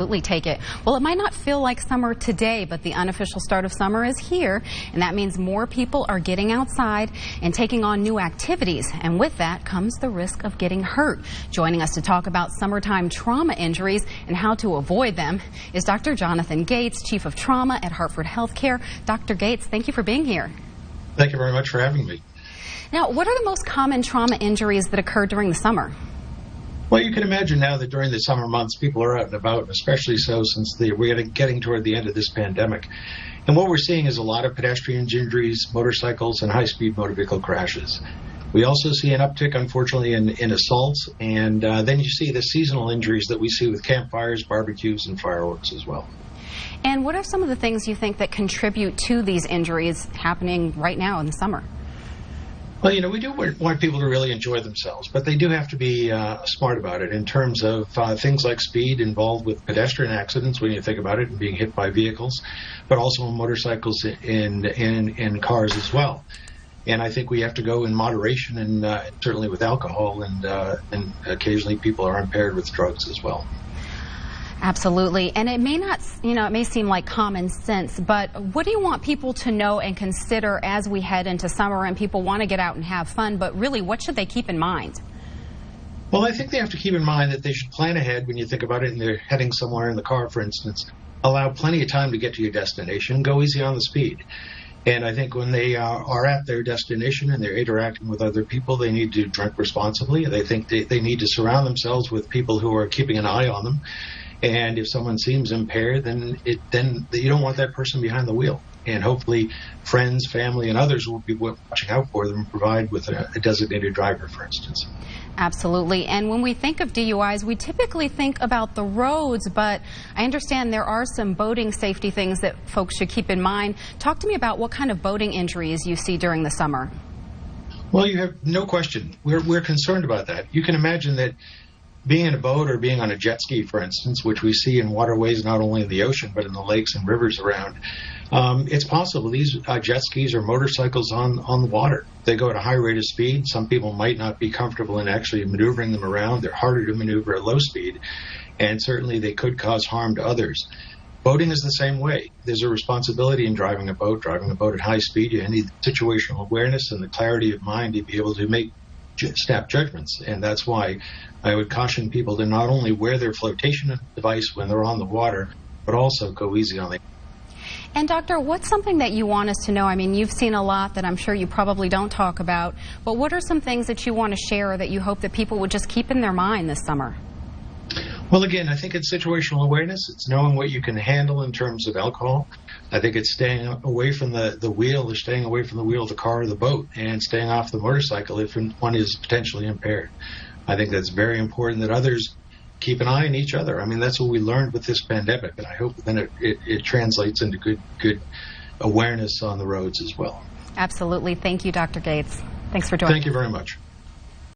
Absolutely take it. Well, it might not feel like summer today, but the unofficial start of summer is here, and that means more people are getting outside and taking on new activities, and with that comes the risk of getting hurt. Joining us to talk about summertime trauma injuries and how to avoid them is Dr. Jonathan Gates, Chief of Trauma at Hartford HealthCare. Dr. Gates, thank you for being here. Thank you very much for having me. Now, what are the most common trauma injuries that occur during the summer? Well, you can imagine now that during the summer months, people are out and about, and especially so since we're getting toward the end of this pandemic. And what we're seeing is a lot of pedestrian injuries, motorcycles, and high-speed motor vehicle crashes. We also see an uptick, unfortunately, in assaults, and then you see the seasonal injuries that we see with campfires, barbecues, and fireworks as well. And what are some of the things you think that contribute to these injuries happening right now in the summer? Well, we do want people to really enjoy themselves, but they do have to be smart about it in terms of things like speed involved with pedestrian accidents when you think about it and being hit by vehicles, but also on motorcycles and cars as well. And I think we have to go in moderation and certainly with alcohol, and occasionally people are impaired with drugs as well. Absolutely. And it may not, it may seem like common sense, but what do you want people to know and consider as we head into summer and people want to get out and have fun, but really what should they keep in mind? Well, I think they have to keep in mind that they should plan ahead when you think about it and they're heading somewhere in the car, for instance. Allow plenty of time to get to your destination. Go easy on the speed. And I think when they are at their destination and they're interacting with other people, they need to drink responsibly. They think they need to surround themselves with people who are keeping an eye on them. And if someone seems impaired, then you don't want that person behind the wheel. And hopefully friends, family, and others will be watching out for them and provide with a designated driver, for instance. Absolutely. And when we think of DUIs, we typically think about the roads, but I understand there are some boating safety things that folks should keep in mind. Talk to me about what kind of boating injuries you see during the summer. Well, you have no question. We're concerned about that. You can imagine that being in a boat or being on a jet ski, for instance, which we see in waterways not only in the ocean but in the lakes and rivers around, it's possible these jet skis or motorcycles on the water. They go at a high rate of speed. Some people might not be comfortable in actually maneuvering them around. They're harder to maneuver at low speed, and certainly they could cause harm to others. Boating is the same way. There's a responsibility in driving a boat at high speed. You need situational awareness and the clarity of mind to be able to make snap judgments, and that's why I would caution people to not only wear their flotation device when they're on the water, but also go easy on the. And doctor, what's something that you want us to know? I mean, you've seen a lot that I'm sure you probably don't talk about, but what are some things that you want to share that you hope that people would just keep in their mind this summer? Well, again, I think it's situational awareness. It's knowing what you can handle in terms of alcohol. I think it's staying away from the wheel, or staying away from the wheel of the car or the boat, and staying off the motorcycle if one is potentially impaired. I think that's very important that others keep an eye on each other. I mean, that's what we learned with this pandemic, and I hope then it translates into good awareness on the roads as well. Absolutely. Thank you, Dr. Gates. Thanks for joining. Thank you very much.